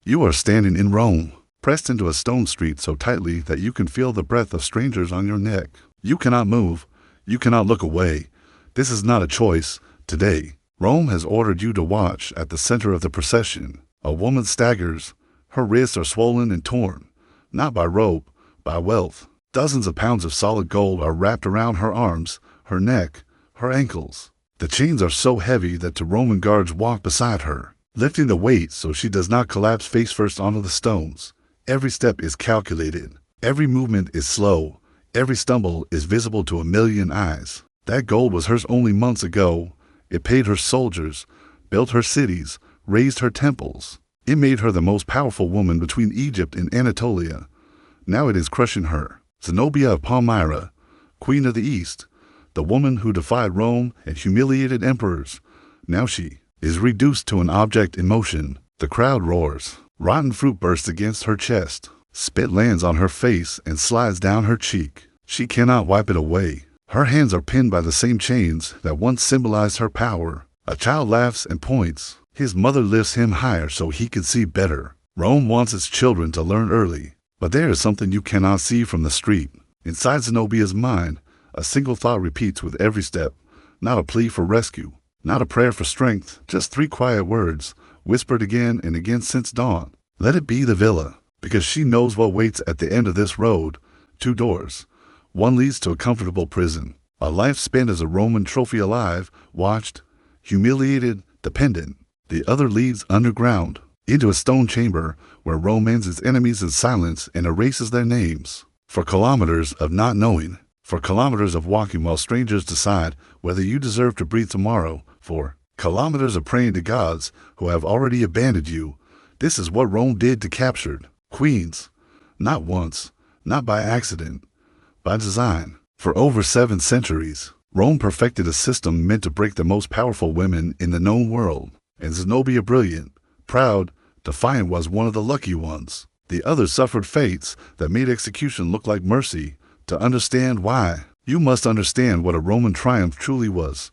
You are standing in Rome, pressed into a stone street so tightly that you can feel the breath of strangers on your neck. You cannot move. You cannot look away. This is not a choice. Today, Rome has ordered you to watch at the center of the procession. A woman staggers. Her wrists are swollen and torn, not by rope, by wealth. Dozens of pounds of solid gold are wrapped around her arms, her neck, her ankles. The chains are so heavy that two Roman guards walk beside her, lifting the weight so she does not collapse face first onto the stones. Every step is calculated. Every movement is slow. Every stumble is visible to a million eyes. That gold was hers only months ago. It paid her soldiers, built her cities, raised her temples. It made her the most powerful woman between Egypt and Anatolia. Now it is crushing her. Zenobia of Palmyra, Queen of the East, the woman who defied Rome and humiliated emperors. Now she is reduced to an object in motion. The crowd roars. Rotten fruit bursts against her chest. Spit lands on her face and slides down her cheek. She cannot wipe it away. Her hands are pinned by the same chains that once symbolized her power. A child laughs and points. His mother lifts him higher so he can see better. Rome wants its children to learn early. But there is something you cannot see from the street. Inside Zenobia's mind, a single thought repeats with every step. Not a plea for rescue. Not a prayer for strength. Just three quiet words, whispered again and again since dawn. Let it be the villa. Because she knows what waits at the end of this road. Two doors. One leads to a comfortable prison. A life spent as a Roman trophy alive, watched, humiliated, dependent. The other leads underground, into a stone chamber where Rome ends its enemies in silence and erases their names. For kilometers of not knowing, for kilometers of walking while strangers decide whether you deserve to breathe tomorrow, for kilometers of praying to gods who have already abandoned you. This is what Rome did to captured queens. Not once, not by accident, by design. For over 7 centuries, Rome perfected a system meant to break the most powerful women in the known world. And Zenobia, brilliant, proud, defiant, was one of the lucky ones. The others suffered fates that made execution look like mercy. To understand why, you must understand what a Roman triumph truly was.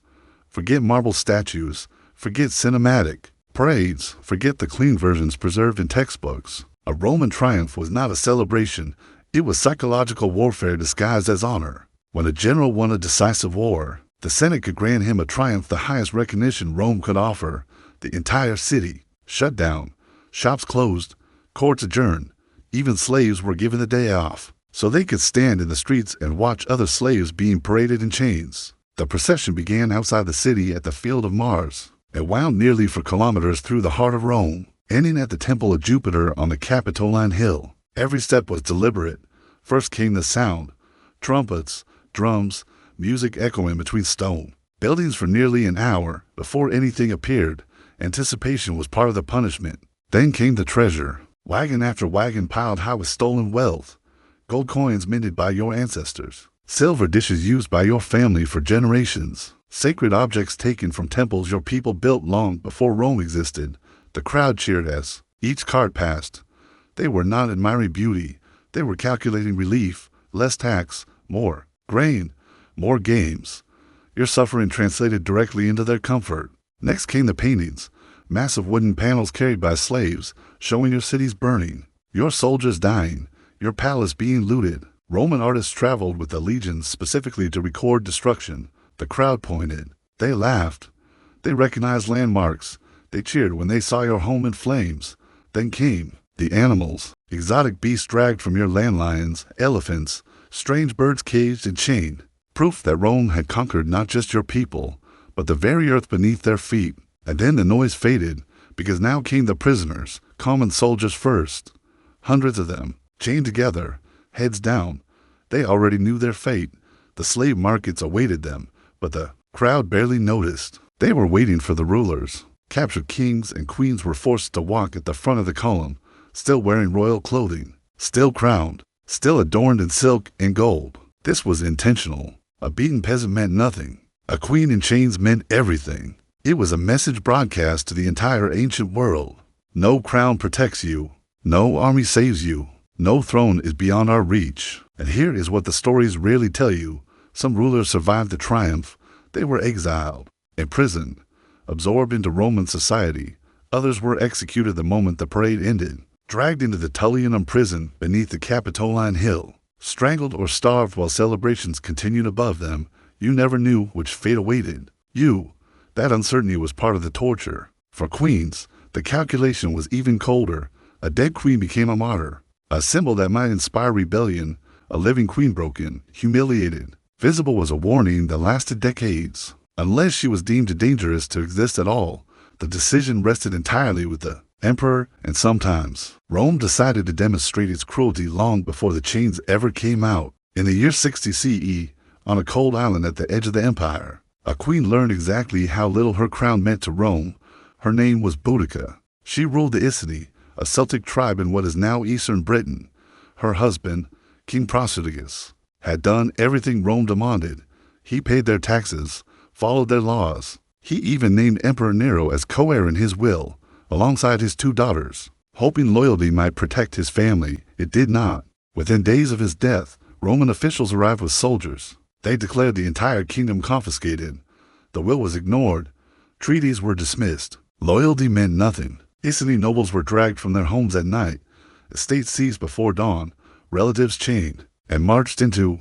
Forget marble statues, forget cinematic parades, forget the clean versions preserved in textbooks. A Roman triumph was not a celebration, it was psychological warfare disguised as honor. When a general won a decisive war, the Senate could grant him a triumph, the highest recognition Rome could offer. The entire city shut down, shops closed, courts adjourned. Even slaves were given the day off, so they could stand in the streets and watch other slaves being paraded in chains. The procession began outside the city at the Field of Mars. It wound nearly for kilometers through the heart of Rome, ending at the Temple of Jupiter on the Capitoline Hill. Every step was deliberate. First came the sound, trumpets, drums, music echoing between stone buildings for nearly an hour before anything appeared. Anticipation was part of the punishment. Then came the treasure. Wagon after wagon piled high with stolen wealth. Gold coins minted by your ancestors. Silver dishes used by your family for generations. Sacred objects taken from temples your people built long before Rome existed. The crowd cheered as each cart passed. They were not admiring beauty. They were calculating relief, less tax, more grain, more games. Your suffering translated directly into their comfort. Next came the paintings, massive wooden panels carried by slaves, showing your cities burning, your soldiers dying, your palace being looted. Roman artists traveled with the legions specifically to record destruction. The crowd pointed. They laughed. They recognized landmarks. They cheered when they saw your home in flames. Then came the animals, exotic beasts dragged from your landlines, elephants, strange birds caged and chained. Proof that Rome had conquered not just your people, but the very earth beneath their feet. And then the noise faded, because now came the prisoners, common soldiers first. Hundreds of them, chained together, heads down. They already knew their fate. The slave markets awaited them, but the crowd barely noticed. They were waiting for the rulers. Captured kings and queens were forced to walk at the front of the column, still wearing royal clothing, still crowned, still adorned in silk and gold. This was intentional. A beaten peasant meant nothing. A queen in chains meant everything. It was a message broadcast to the entire ancient world. No crown protects you. No army saves you. No throne is beyond our reach. And here is what the stories rarely tell you. Some rulers survived the triumph. They were exiled, imprisoned, absorbed into Roman society. Others were executed the moment the parade ended, dragged into the Tullianum prison beneath the Capitoline Hill, strangled or starved while celebrations continued above them. You never knew which fate awaited you. That uncertainty was part of the torture. For queens, the calculation was even colder. A dead queen became a martyr, a symbol that might inspire rebellion. A living queen broken, humiliated, visible was a warning that lasted decades. Unless she was deemed dangerous to exist at all, the decision rested entirely with the emperor, and sometimes Rome decided to demonstrate its cruelty long before the chains ever came out. In the year 60 CE, on a cold island at the edge of the empire, a queen learned exactly how little her crown meant to Rome. Her name was Boudica. She ruled the Iceni, a Celtic tribe in what is now eastern Britain. Her husband, King Prasutagus, had done everything Rome demanded. He paid their taxes, followed their laws. He even named Emperor Nero as co-heir in his will, alongside his 2 daughters, hoping loyalty might protect his family. It did not. Within days of his death, Roman officials arrived with soldiers. They declared the entire kingdom confiscated. The will was ignored. Treaties were dismissed. Loyalty meant nothing. Iceni nobles were dragged from their homes at night, estates seized before dawn, relatives chained, and marched into